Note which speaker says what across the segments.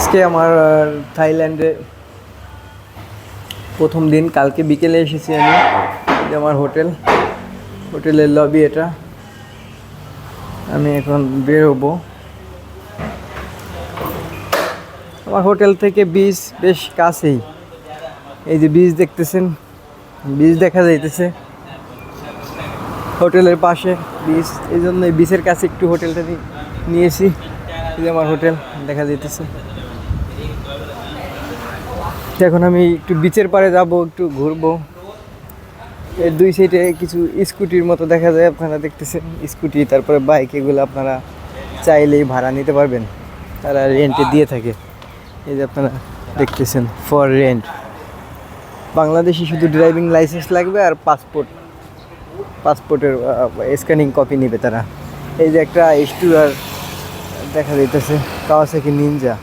Speaker 1: আজকে আমার থাইল্যান্ডে প্রথম দিন। কালকে বিকেলে এসেছি আমি। এই আমার হোটেলের লবি এটা। আমি এখন বের হবো। আমার হোটেল থেকে বিচ বেশ কাছেই। এই যে বিচ দেখতেছেন, বিচ দেখা যাইতেছে হোটেলের পাশে বিচ। এই জন্য এই বিচের কাছে একটু হোটেলটা নিয়েছি। এই যে আমার হোটেল দেখা যাইতেছে। এখন আমি একটু বিচের পাড়ে যাব, একটু ঘুরবো। এর দুই সাইডে কিছু স্কুটির মতো দেখা যায়, আপনারা দেখতেছেন স্কুটি, তারপরে বাইক। এগুলো আপনারা চাইলেই ভাড়া নিতে পারবেন, তারা রেন্টে দিয়ে থাকে। এই যে আপনারা দেখতেছেন ফর রেন্ট। বাংলাদেশি শুধু ড্রাইভিং লাইসেন্স লাগবে আর পাসপোর্টের স্ক্যানিং কপি নেবে তারা। এই যে একটা স্টুয়ার দেখা যাইতেছে, কাওয়াসাকি নিনজা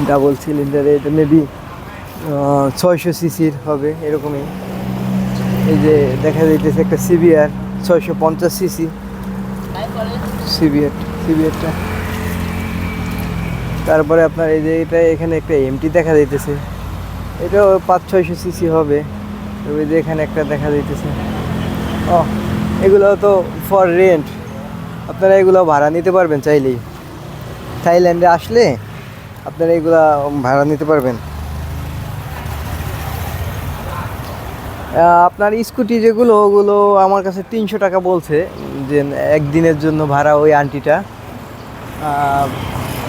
Speaker 1: ডাবল সিলিন্ডারে। এটা মেবি 600 সিসির হবে এরকমই। এই যে দেখা যাইতেছে একটা সিবিআর 650 সিসি সিবিআরটা। তারপরে আপনার এই যে এটা এখানে একটা এমটি দেখা যাইতেছে, এটাও 500-600 সিসি হবে। ওই যে এখানে একটা দেখা যাইতেছে। এগুলো তো ফর রেন্ট, আপনারা এগুলো ভাড়া নিতে পারবেন চাইলেই। থাইল্যান্ডে আসলে আপনারা এগুলা ভাড়া নিতে পারবেন। আপনার স্কুটি যেগুলো, ওগুলো আমার কাছে 300 টাকা বলছে যে একদিনের জন্য ভাড়া, ওই আন্টিটা।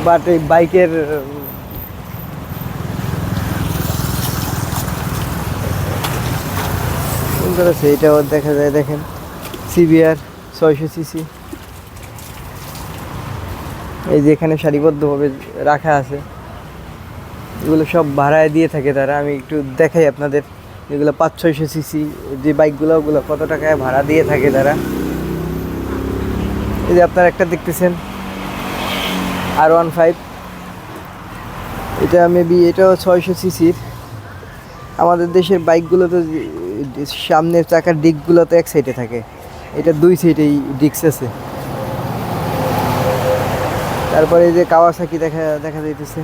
Speaker 1: বাট এই বাইকের সুন্দর আছে, এটাও দেখা যায়। দেখেন সিবিআর 600 সিসি। এই যে এখানে সারিবদ্ধভাবে রাখা আছে, এগুলো সব ভাড়ায় দিয়ে থাকে তারা। আমি একটু দেখাই আপনাদের। এগুলো 500-600 সিসি যে বাইকগুলো, ওগুলো কত টাকায় ভাড়া দিয়ে থাকে তারা। এই যে আপনারা একটা দেখতেছেন R15, এটা মেবি এটাও 600 সিসির। আমাদের দেশের বাইকগুলো তো সামনের চাকার ডিস্কগুলো তো এক সাইডে থাকে, এটা দুই সাইডেই ডিস্ক আছে। তারপরে এই যে কাওয়াসাকি দেখা যাইতেছে।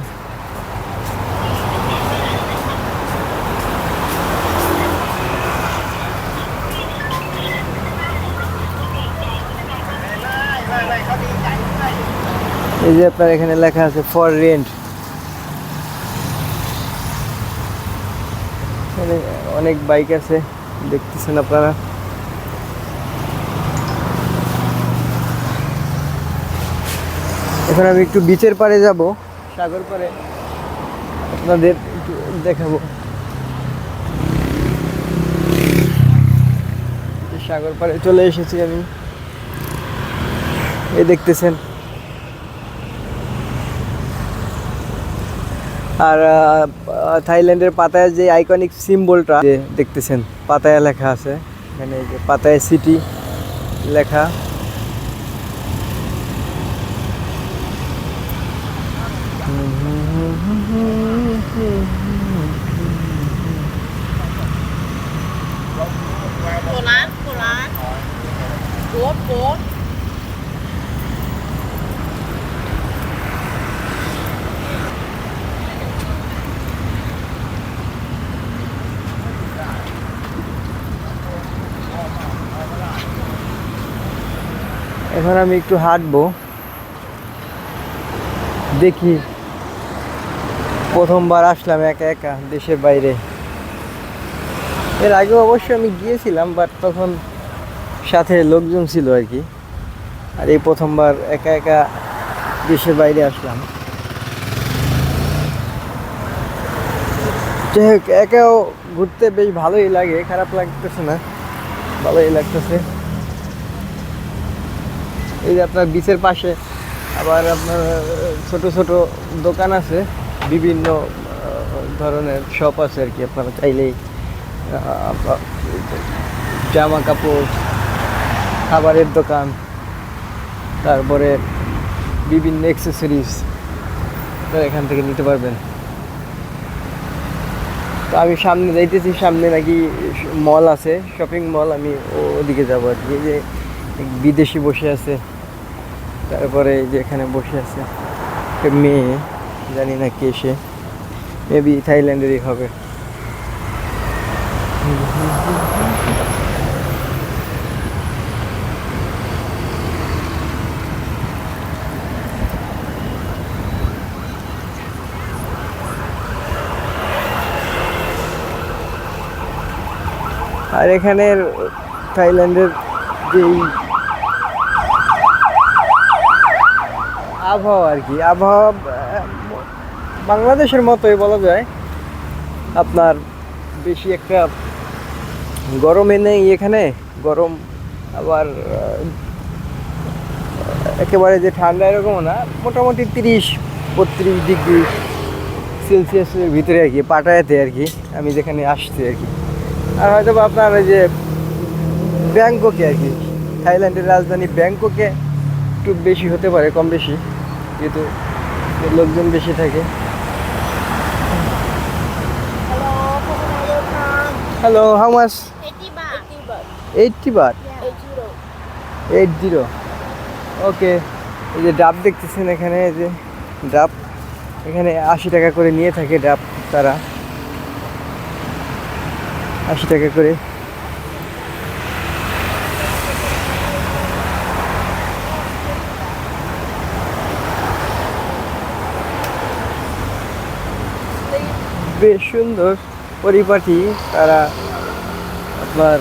Speaker 1: এই যে আপনার এখানে লেখা আছে ফর রেন্ট। এখানে অনেক বাইক আছে, দেখতেছেন আপনারা। এখন আমি একটু বিচের পাড়ে যাব, সাগর পাড়ে আপনাদের একটু দেখাবো। সাগর পাড়ে চলে এসেছি আমি, এই দেখতেছেন। আর থাইল্যান্ডের পাতায় যে আইকনিক সিম্বলটা দেখতেছেন, পাতায় লেখা আছে এখানে। এই যে পাতায় সিটি লেখা। এখন আমি একটু হাঁটবো, দেখি। প্রথমবার আসলাম একা একা দেশের বাইরে। এর আগেও অবশ্যই আমি গিয়েছিলাম, বাট তখন সাথে লোকজন ছিল আর কি। আর এই প্রথমবার একা একা দেশের বাইরে আসলাম। যাই হোক, একাও ঘুরতে বেশ ভালোই লাগে, খারাপ লাগতেছে না, ভালোই লাগতেছে। এই যে আপনার বিচের পাশে আবার আপনার ছোট ছোট দোকান আছে, বিভিন্ন ধরনের শপ আছে আর কি। আপনারা চাইলেই জামা কাপড়, খাবারের দোকান, তারপরে বিভিন্ন অ্যাক্সেসরিজ এখান থেকে নিতে পারবেন। তো আমি সামনে যাইতেছি, সামনে নাকি মল আছে, শপিং মল। আমি ওদিকে যাবো আর কি। যে বিদেশি বসে আছে, তারপরে এই যে এখানে বসে আছে একটা মেয়ে, জানি না কে সে, মেবি থাইল্যান্ডেরই হবে। আর এখানের থাইল্যান্ডের যেই আবহাওয়া আর কি, আবহাওয়া বাংলাদেশের মতোই বলা যায়। আপনার বেশি একটা গরমে নেই এখানে, গরম আবার একেবারে যে ঠান্ডা এরকমও না, মোটামুটি 30-32 ডিগ্রি সেলসিয়াসের ভিতরে আর কি, পাটায়াতে আর কি আমি যেখানে আসছি আর কি। আর হয়তো বা আপনার ওই যে ব্যাংককে আর কি, থাইল্যান্ডের রাজধানী ব্যাংককে একটু বেশি হতে পারে, কম বেশি, যেহেতু লোকজন বেশি থাকে। Hello, how much?
Speaker 2: 80 baht.
Speaker 1: 80 but. 80। ওকে। এই যে ডাব দেখতেছেন এখানে, এই যে ডাব এখানে 80 টাকা করে নিয়ে থাকে ডাব, তারা 80 টাকা করে। বেশ সুন্দর পরিপাটি তারা। আপনার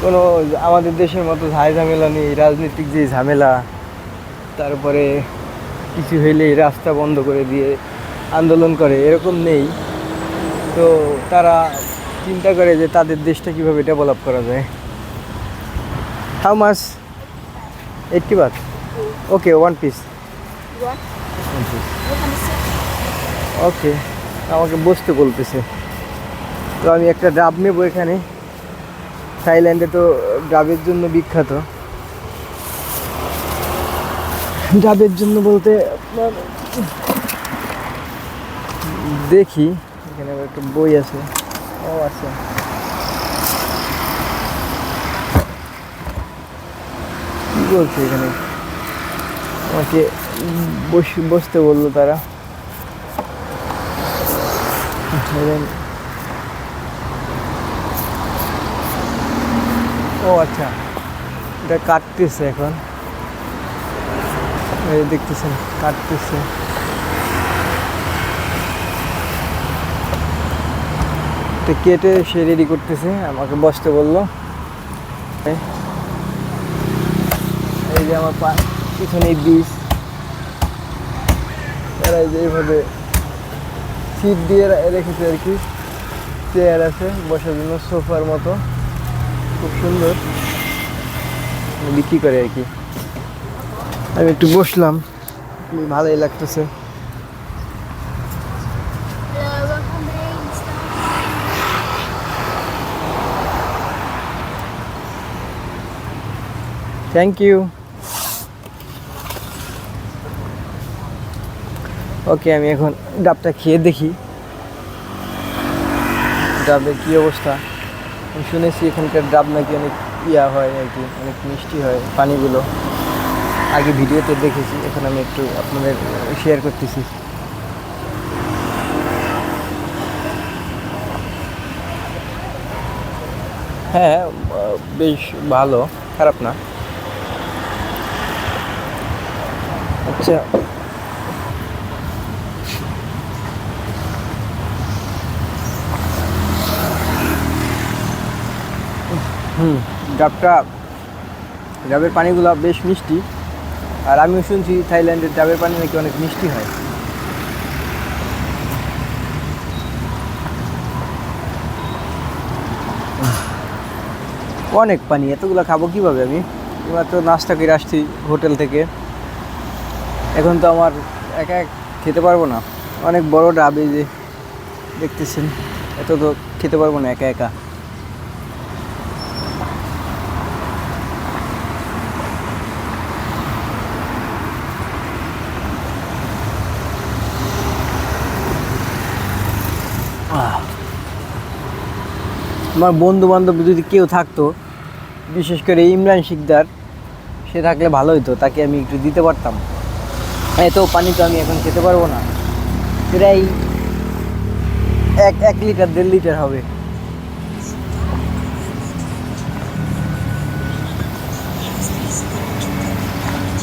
Speaker 1: কোনো আমাদের দেশের মতো ঝাই ঝামেলা নেই, রাজনৈতিক যে ঝামেলা, তারপরে কিছু হইলেই রাস্তা বন্ধ করে দিয়ে আন্দোলন করে, এরকম নেই। তো তারা চিন্তা করে যে তাদের দেশটা কীভাবে ডেভেলপ করা যায়। How much? 80 baht. Okay, 1 piece. Okay, আমাকে বসতে বলতেছে। তো আমি একটা ডাব নেব এখানে। থাইল্যান্ডে তো ডাবের জন্য বিখ্যাত। ডাবের জন্য বলতে আপনার দেখি এখানে আবার একটা বই আছে। ও আচ্ছা, কি বলছে এখানে, আমাকে বসতে বললো তারা। ও আচ্ছা, এটা কাটতেছে এখন, এই দেখতেছেন কাটতেছে। এটা কেটে সে রেডি করতেছে, আমাকে বসতে বললো। এই যে আমার পিছনে বীজ, তারা এই যে এইভাবে সিট দিয়ে রেখেছে আর কি, চেয়ার আছে বসার জন্য, সোফার মতো, খুব সুন্দর বিক্রি করে আর কি। আমি একটু বসলাম, ভালোই লাগতেছে। Thank you. ওকে, আমি এখন ডাবটা খেয়ে দেখি ডাবের কী অবস্থা। আমি শুনেছি এখানকার ডাব নাকি অনেক ইয়া হয় আর কি, অনেক মিষ্টি হয় পানিগুলো, আগে ভিডিওতে দেখেছি, এখন আমি একটু আপনাদের শেয়ার করতেছি। হ্যাঁ, বেশ ভালো, খারাপ না। আচ্ছা, ডাবের পানিগুলো বেশ মিষ্টি। আর আমিও শুনছি থাইল্যান্ডের ডাবের পানি নাকি অনেক মিষ্টি হয়। অনেক পানি, এতগুলো খাবো কীভাবে আমি? মাত্র নাস্তা করে আসছি হোটেল থেকে, এখন তো আমার একা এক খেতে পারবো না। অনেক বড় ডাব, এই যে দেখতেছেন, এত তো খেতে পারবো না একা একা। আমার বন্ধু বান্ধব যদি কেউ থাকতো, বিশেষ করে ইমরান শিকদার, সে থাকলে ভালো হতো, তাকে আমি একটু দিতে পারতাম। এত পানি তো আমি এখন খেতে পারবো না, প্রায় 1 লিটার 1.5 লিটার হবে।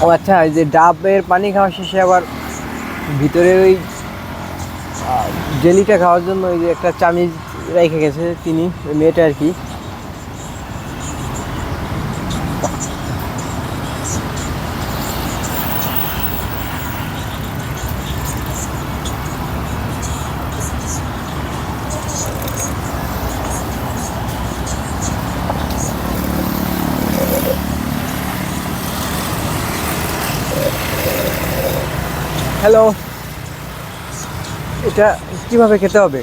Speaker 1: ও আচ্ছা, এই যে ডাবের পানি খাওয়া শেষে আবার ভিতরে ওই জেলিটা খাওয়ার জন্য ওই যে একটা চামিচ রেখে গেছে তিনি, ওই মেয়েটা আর কি। হ্যালো, এটা কিভাবে খেতে হবে?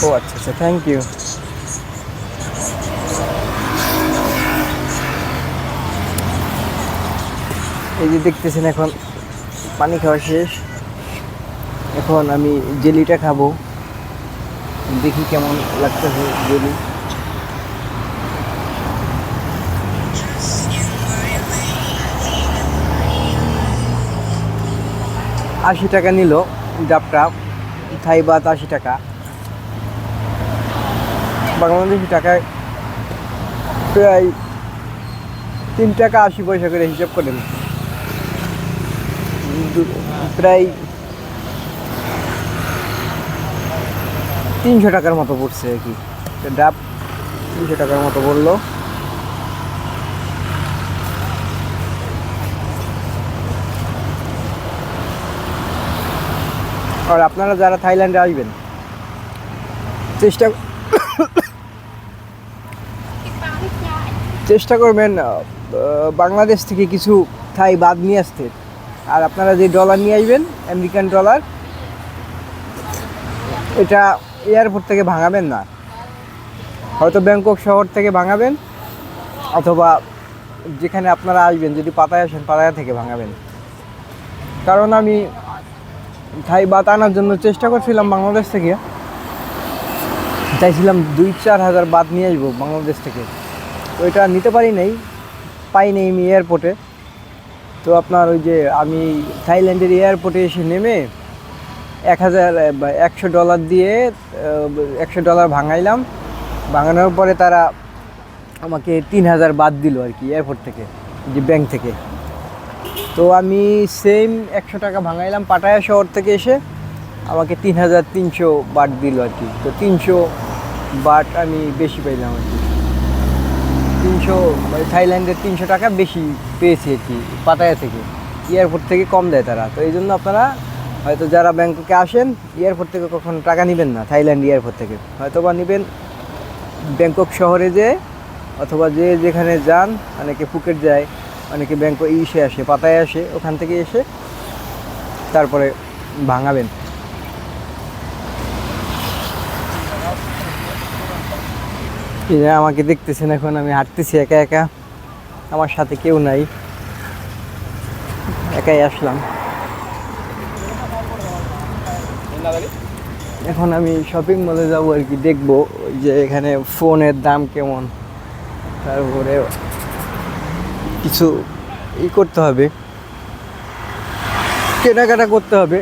Speaker 1: ও আচ্ছা আচ্ছা, থ্যাংক ইউ। এই যে দেখতেছেন এখন পানি খাওয়া শেষ, এখন আমি জেলিটা খাবো, দেখি কেমন লাগতেছে জেলি। $80 নিল ডাবটা, থাই বাত 80 টাকা, বাংলাদেশি টাকায় প্রায় 3 টাকা 80 পয়সা করে হিসাব করেন, প্রায় 300 টাকার মতো পড়ছে আর কি। ডাব 300 টাকার মতো পড়লো। আর আপনারা যারা থাইল্যান্ডে আসবেন চেষ্টা চেষ্টা করবেন বাংলাদেশ থেকে কিছু থাই বাদ নিয়ে আসতে। আর আপনারা যে ডলার নিয়ে আসবেন, আমেরিকান ডলার, এটা এয়ারপোর্ট থেকে ভাঙাবেন না, হয়তো ব্যাংকক শহর থেকে ভাঙাবেন, অথবা যেখানে আপনারা আসবেন যদি পাতায় আসেন পাতায়া থেকে ভাঙাবেন। কারণ আমি থাই বাত আনার জন্য চেষ্টা করছিলাম বাংলাদেশ থেকে, চাইছিলাম 2-4 হাজার বাত নিয়ে আসবো বাংলাদেশ থেকে, তো এটা নিতে পারি নাই, পাই নাই আমি এয়ারপোর্টে। তো আপনার ওই যে আমি থাইল্যান্ডের এয়ারপোর্টে এসে নেমে 100 ডলার দিয়ে $100 ভাঙাইলাম। ভাঙানোর পরে তারা আমাকে 3,000 বাদ দিল আর কি এয়ারপোর্ট থেকে, যে ব্যাংক থেকে। তো আমি সেম 100 টাকা ভাঙাইলাম পাটায়া শহর থেকে এসে, আমাকে 3,300 বাট দিল আর কি। তো 300 বাট আমি বেশি পাইলাম আর কি, 300 থাইল্যান্ডের 300 টাকা বেশি পেয়েছি আর কি পাতায়া থেকে, এয়ারপোর্ট থেকে কম দেয় তারা। তো এই জন্য আপনারা হয়তো যারা ব্যাংককে আসেন এয়ারপোর্ট থেকে কখনো টাকা নেবেন না, থাইল্যান্ড এয়ারপোর্ট থেকে হয়তো বা নেবেন ব্যাংকক শহরে যেয়ে, অথবা যে যেখানে যান, অনেকে ফুকেট যায়, অনেকে ব্যাংকক আসে পাতায় আসে, ওখান থেকে এসে তারপরে ভাঙাবেন। আমাকে দেখতেছেন এখন আমি হাঁটতেছি একা একা, আমার সাথে কেউ নাই, একাই আসলাম। এখন আমি শপিং মলে যাবো আর কি, দেখবো যে এখানে ফোনের দাম কেমন, তারপরে কিছু করতে হবে, কেনাকাটা করতে হবে,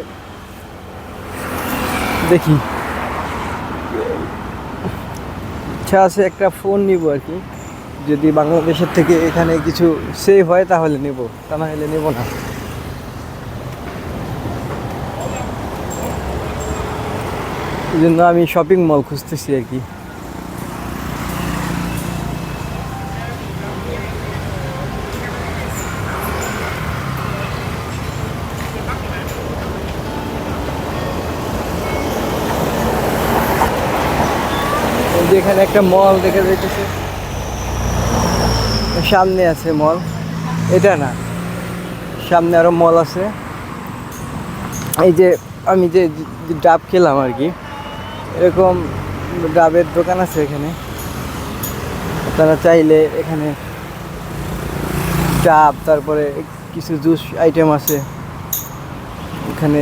Speaker 1: দেখি। ইচ্ছা আছে একটা ফোন নিব আর কি, যদি বাংলাদেশের থেকে এখানে কিছু সেভ হয় তাহলে নেব, তা না হলে নেব না। এই জন্য আমি শপিং মল খুঁজতেছি আর কি। এখানে একটা মল দেখা যাইতেছে, সামনে আছে মল, এটা না, সামনে আরো মল আছে। এই যে আমি যে ডাব খেলাম আর কি, এরকম ডাবের দোকান আছে এখানে, আপনারা চাইলে এখানে ডাব, তারপরে কিছু জুস আইটেম আছে এখানে।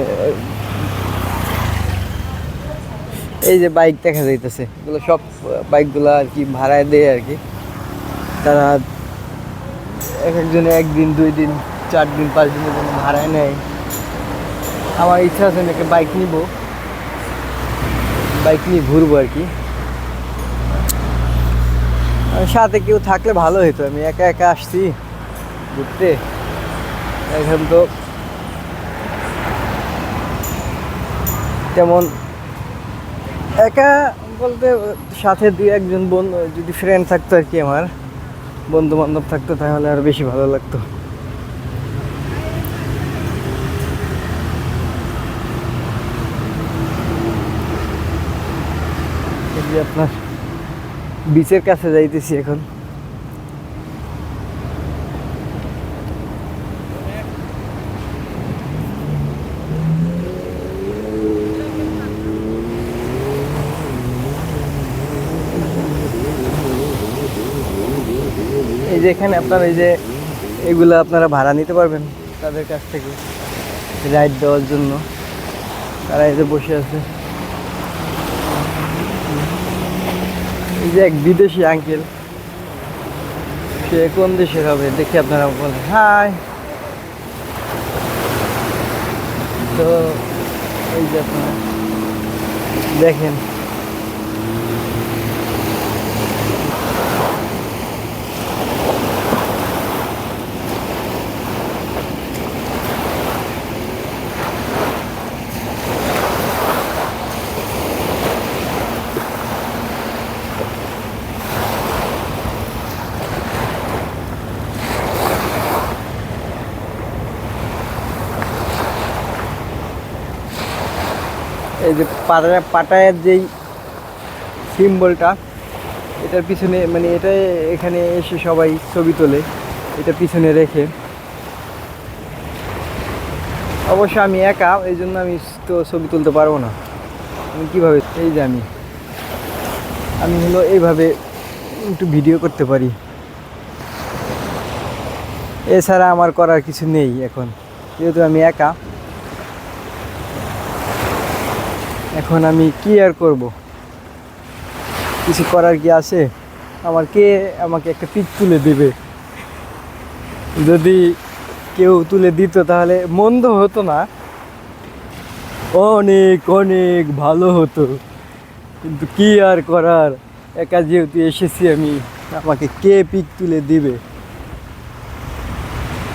Speaker 1: এই যে বাইক দেখা যাইতেছে, এগুলো সব বাইকগুলো আর কি ভাড়ায় দেয় আর কি। তারা এক একজনে 1 দিন 2 দিন 4 দিন 5 দিনের জন্য ভাড়ায় নেয়। আমার ইচ্ছা আছে একটা বাইক নিব, বাইক নিয়ে ঘুরবো আর কি। সাথে কেউ থাকলে ভালো হতো, আমি একা একা আসছি ঘুরতে, এখন তো তেমন একা বলতে সাথে 2-1 জন বন্ধু যদি ফ্রেন্ড থাকতো আর কি, আমার বন্ধু বান্ধব থাকতো তাহলে আর বেশি ভালো লাগতো। এই যে আপনার বিচের কাছে যাইতেছি এখন। এই যে এখানে আপনার এই যে এগুলো আপনারা ভাড়া নিতে পারবেন তাদের কাছ থেকে রাইড দেওয়ার জন্য। তারা এই যে বসে আছে, এই যে এক বিদেশি আঙ্কেল, সে কোন দেশের হবে দেখি আপনারা বলেন। হাই। তো এই যে আপনারা দেখেন, এই যে পাটায়ের যেই সিম্বলটা, এটার পিছনে মানে এটা এখানে এসে সবাই ছবি তোলে এটা পিছনে রেখে। অবশ্য আমি একা, এই জন্য আমি তো ছবি তুলতে পারবো না। আমি কীভাবে, এই যে আমি হলো এইভাবে একটু ভিডিও করতে পারি, এছাড়া আমার করার কিছু নেই এখন, যেহেতু আমি একা। এখন আমি কি আর করব, কিছু করার কি আছে আমার? কে আমাকে একটা পিক তুলে দেবে? যদি কেউ তুলে দিত তাহলে মন্দ হতো না, অনেক অনেক ভালো হতো। কিন্তু কি আর করার, একা যেহেতু এসেছি আমি, আমাকে কে পিক তুলে দিবে?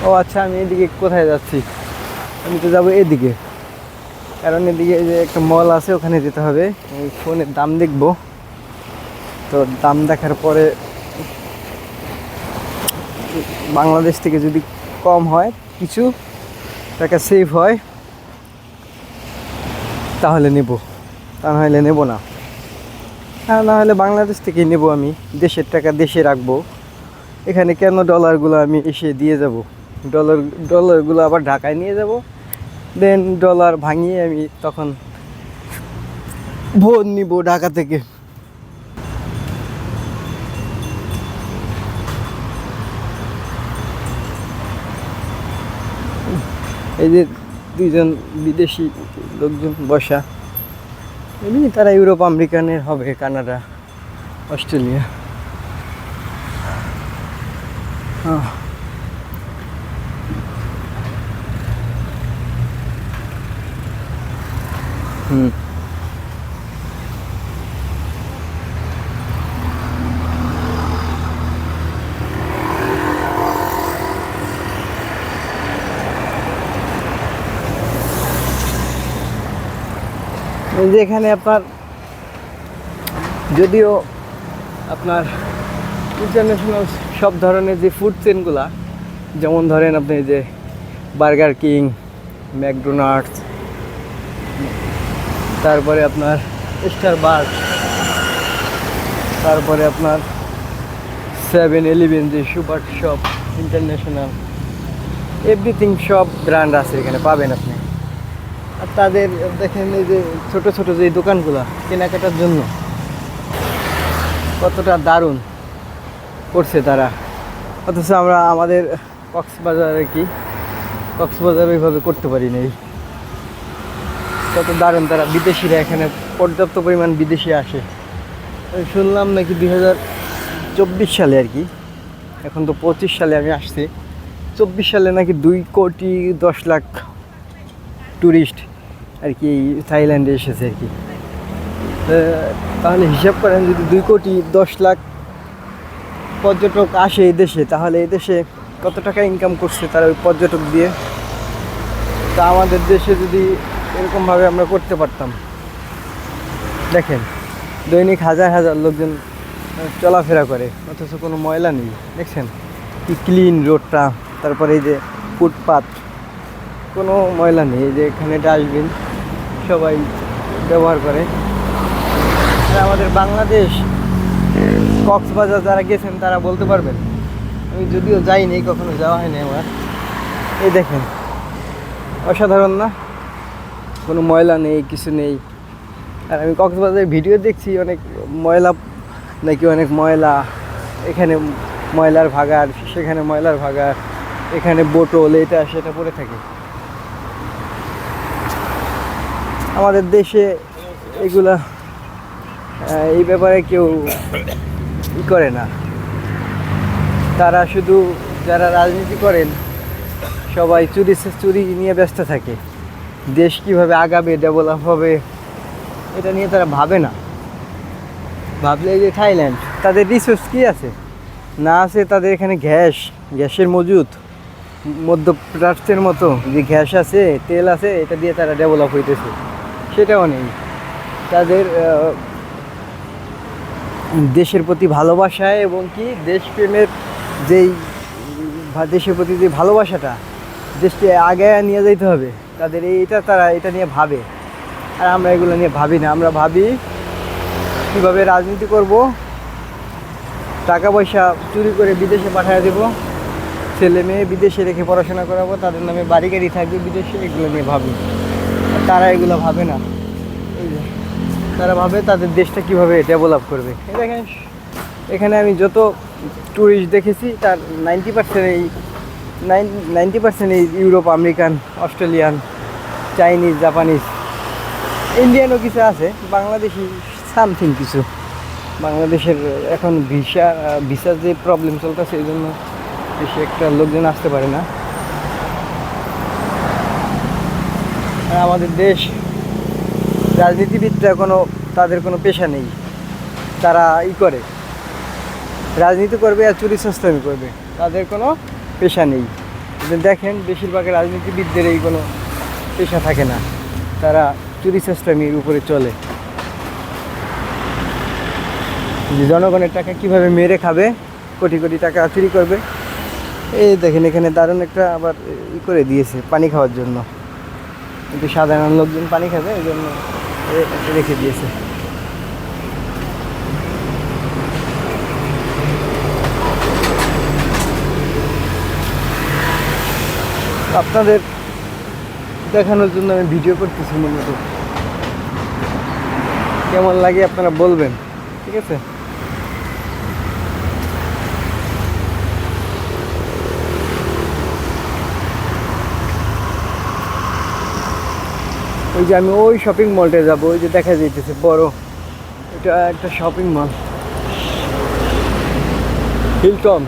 Speaker 1: ও আচ্ছা, আমি এদিকে কোথায় যাচ্ছি? আমি তো যাবো এদিকে, কারণ এদিকে যে একটা মল আছে ওখানে যেতে হবে। ওই ফোনের দাম দেখবো, তো দাম দেখার পরে বাংলাদেশ থেকে যদি কম হয়, কিছু টাকা সেভ হয়, তাহলে নেব, তা নাহলে নেব না। আর না হলে বাংলাদেশ থেকেই নেব, আমি দেশের টাকা দেশে রাখবো। এখানে কেন ডলারগুলো আমি এসে দিয়ে যাব? ডলারগুলো আবার ঢাকায় নিয়ে যাব, দেন ডলার ভাঙিয়ে আমি তখন ভোট নিব ঢাকা থেকে। এই যে 2 জন বিদেশি লোকজন বসা, এমনি তারা ইউরোপ আমেরিকানের হবে, কানাডা, অস্ট্রেলিয়া। এই যে এখানে আপনার যদিও আপনার ইন্টারন্যাশনাল সব ধরনের যে ফুড চেনগুলা, যেমন ধরেন আপনি যে বার্গার কিং, ম্যাকডোনাল্ডস, তারপরে আপনার স্টারবাকস, তারপরে আপনার 7-11 যে সুপার শপ ইন্টারন্যাশনাল, এভরিথিং সব ব্র্যান্ড আছে এখানে পাবেন আপনি। আর তাদের দেখেন এই যে ছোট ছোট যে দোকানগুলো কেনাকাটার জন্য কতটা দারুণ করছে তারা, অথচ আমরা আমাদের কক্সবাজারে ওইভাবে করতে পারি নাই। কত দারুণ, তারা বিদেশিরা এখানে পর্যাপ্ত পরিমাণ বিদেশি আসে। আমি শুনলাম নাকি 2024 সালে আর কি, এখন তো 25 সালে আমি আসছি, 24 সালে নাকি 2,10,00,000 ট্যুরিস্ট আর কি থাইল্যান্ডে এসেছে আর কি। তাহলে হিসাব করেন যদি 2,10,00,000 পর্যটক আসে এই দেশে, তাহলে এই দেশে কত টাকা ইনকাম করছে তারা ওই পর্যটক দিয়ে। তা আমাদের দেশে যদি এরকমভাবে আমরা করতে পারতাম, দেখেন দৈনিক হাজার হাজার লোকজন চলাফেরা করে, অথচ কোনো ময়লা নেই। দেখছেন কি ক্লিন রোডটা, তারপরে এই যে ফুটপাত, কোনো ময়লা নেই। এই যে এখানে ডাস্টবিন সবাই ব্যবহার করে। আর আমাদের বাংলাদেশ, কক্সবাজার যারা গেছেন তারা বলতে পারবেন, আমি যদিও যাইনি, কখনো যাওয়া হয়নি আমার। এই দেখেন অসাধারণ না, কোনো ময়লা নেই, কিছু নেই। আর আমি কক্সবাজারের ভিডিও দেখছি, অনেক ময়লা নাকি, অনেক ময়লা, এখানে ময়লার ভাগাড়, সেখানে ময়লার ভাগাড়, এখানে বোতল এটা সেটা পড়ে থাকে। আমাদের দেশে এগুলা এই ব্যাপারে কেউ ই করে না। তারা শুধু যারা রাজনীতি করেন সবাই চুরি নিয়ে ব্যস্ত থাকে। দেশ কিভাবে আগাবে, ডেভেলপ হবে, এটা নিয়ে তারা ভাবে না। ভাবলে যে থাইল্যান্ড, তাদের রিসোর্স কী আছে না আছে, তাদের এখানে গ্যাসের মজুদ, মধ্যপ্রাচ্যের মতো যে গ্যাস আছে, তেল আছে, এটা দিয়ে তারা ডেভেলপ হইতেছে, সেটাও নেই। তাদের দেশের প্রতি ভালোবাসায় এবং কি দেশপ্রেমের যেই দেশের প্রতি যে ভালোবাসাটা, দেশকে আগে নিয়ে যেতে হবে, তাদের তারা এটা নিয়ে ভাবে। আর আমরা এগুলো নিয়ে ভাবি না। আমরা ভাবি কীভাবে রাজনীতি করব, টাকা পয়সা চুরি করে বিদেশে পাঠিয়ে দেবো, ছেলে মেয়ে বিদেশে রেখে পড়াশোনা করাবো, তাদের নামে বাড়ি গাড়ি থাকবে বিদেশে, এগুলো নিয়ে ভাবি। তারা এগুলো ভাবে না। তারা ভাবে তাদের দেশটা কীভাবে ডেভেলপ করবে। দেখেন এখানে আমি যত ট্যুরিস্ট দেখেছি তার 90% এই Europe, American, Australian, Chinese, Japanese, ইন্ডিয়ানও কিছু আছে, বাংলাদেশি সামথিং কিছু। বাংলাদেশের এখন ভিসার যে প্রবলেম চলতেছে, এই জন্য বেশি একটা লোকজন আসতে পারে না। আর আমাদের দেশ রাজনীতিবিদরা তাদের কোনো পেশা নেই। তারা করে রাজনীতি করবে আর চুরি সস্তামি করবে, তাদের কোনো পেশা নেই। দেখেন বেশিরভাগ রাজনীতিবিদদের এই কোনো পেশা থাকে না, তারা চুরি সস্তামির উপরে চলে। জনগণের টাকা কিভাবে মেরে খাবে, কোটি কোটি টাকা চুরি করবে। এই দেখেন এখানে দারুণ একটা আবার করে দিয়েছে পানি খাওয়ার জন্য, কিন্তু সাধারণ লোকজন পানি খাবে এই জন্য রেখে দিয়েছে। আপনাদের দেখানোর জন্য আমি ভিডিও করতেছি মূলত, কেমন লাগে আপনারা বলবেন, ঠিক আছে? ওই যে আমি ওই শপিং মলটা যাবো, ওই যে দেখা যাইতেছে বড়, এটা একটা শপিং মল, হিলটন।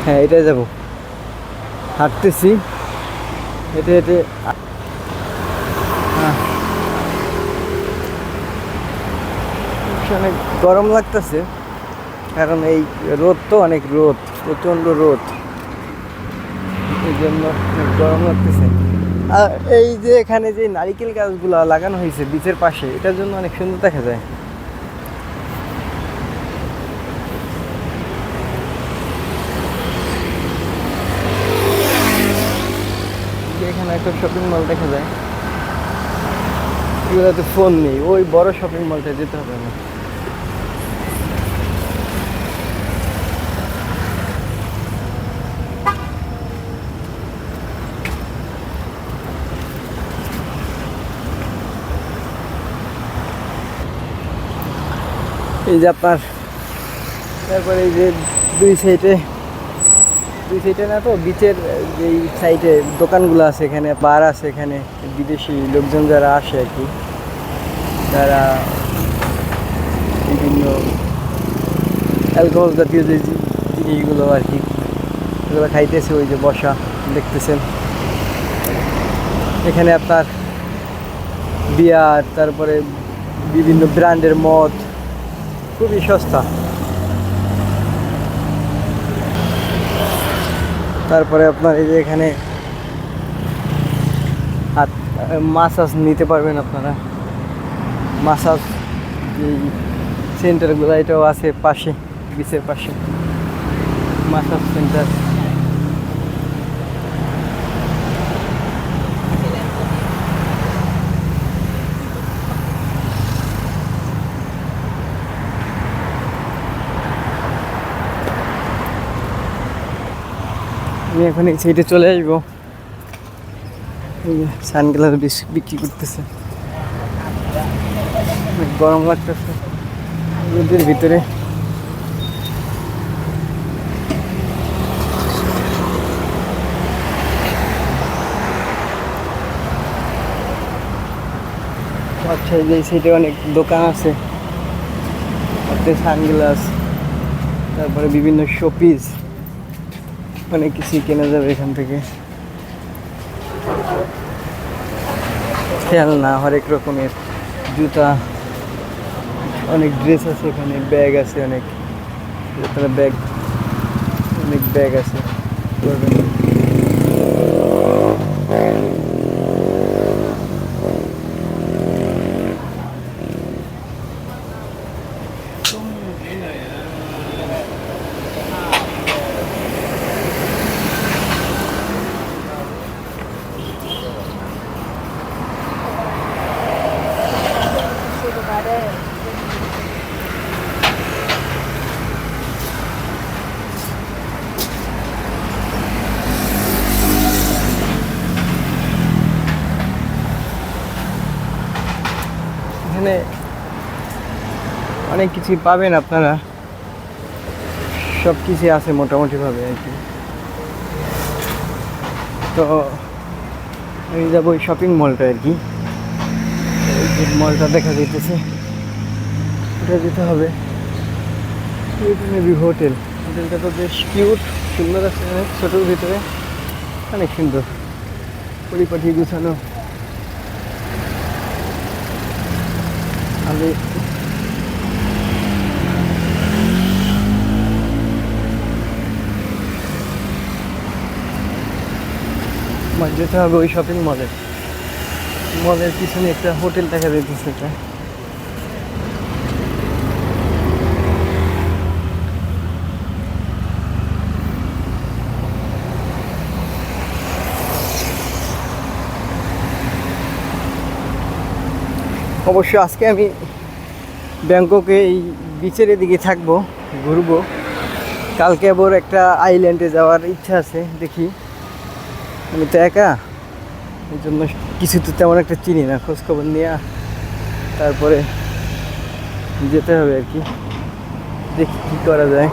Speaker 1: হ্যাঁ এটাই যাবো, হাঁটতেছি হেঁটে হেঁটে। অনেক গরম লাগতেছে, কারণ এই রোদ তো, অনেক রোদ, প্রচণ্ড রোদ, এই জন্য অনেক গরম লাগতেছে। আর এই যে এখানে যে নারিকেল গাছগুলো লাগানো হয়েছে বিচের পাশে, এটার জন্য অনেক সুন্দর দেখা যায়। এখানে একটা শপিং মল দেখা যায়, এগুলোতে ফোন নেই, ওই বড় শপিং মলটা যেতে হবে না। এই যে আপনার, তারপরে এই যে দুই সাইডে দুই সাইডে না তো বিচের যেই সাইডে দোকানগুলো আছে, এখানে বার আছে, এখানে বিদেশি লোকজন যারা আসে আর কি, তারা বিভিন্ন অ্যালকোহল জাতীয় যে জিনিসগুলো আর কি এগুলো খাইতেছে। ওই যে বসা দেখতেছেন, এখানে আপনার বিয়ার, তারপরে বিভিন্ন ব্র্যান্ডের মদ খুবই সস্তা। তারপরে আপনার এই যে এখানে মাসাজ নিতে পারবেন আপনারা। মাসাজ যে সেন্টারগুলো এটাও আছে পাশে, বিচের পাশে মাসাজ সেন্টার। আমি এখন এই সাইডে চলে আসবো। সানগ্লাস বিক্রি করতেছে, অনেক গরম লাগতেছে রোদের ভিতরে। আচ্ছা, এই সাইডে অনেক দোকান আছে, সানগ্লাস, তারপরে বিভিন্ন শোপিস, অনেক কিছু কেনা যাবে এখান থেকে। খেলনা, হরেক রকমের জুতা, অনেক ড্রেস আছে এখানে, ব্যাগ আছে অনেক, ব্যাগ, অনেক ব্যাগ আছে। এখানে অনেক কিছু পাবেন আপনারা, সব কিছু আছে মোটামুটিভাবে আর কি। তো আমি যাবো ওই শপিং মলটা আর কি, এই যে মলটা দেখা যাইতেছে, এটা যেতে হবে। হোটেল, হোটেলটা তো বেশ কিউট, সুন্দর আছে, অনেক ছোটোর ভিতরে অনেক সুন্দর, পরিপাটি গুছানো। আমি যেতে হবে ওই শপিং মলের পিছনে একটা হোটেল দেখা যাইতেছে। এটা অবশ্য আজকে আমি ব্যাংককে এই বিচের এদিকে থাকবো, ঘুরবো। কালকে আবার একটা আইল্যান্ডে যাওয়ার ইচ্ছা আছে, দেখি। আমি তো একা, এই জন্য কিছু তো তেমন একটা চিনি না, খোঁজখবর নিয়ে তারপরে যেতে হবে আর কি, দেখি কী করা যায়।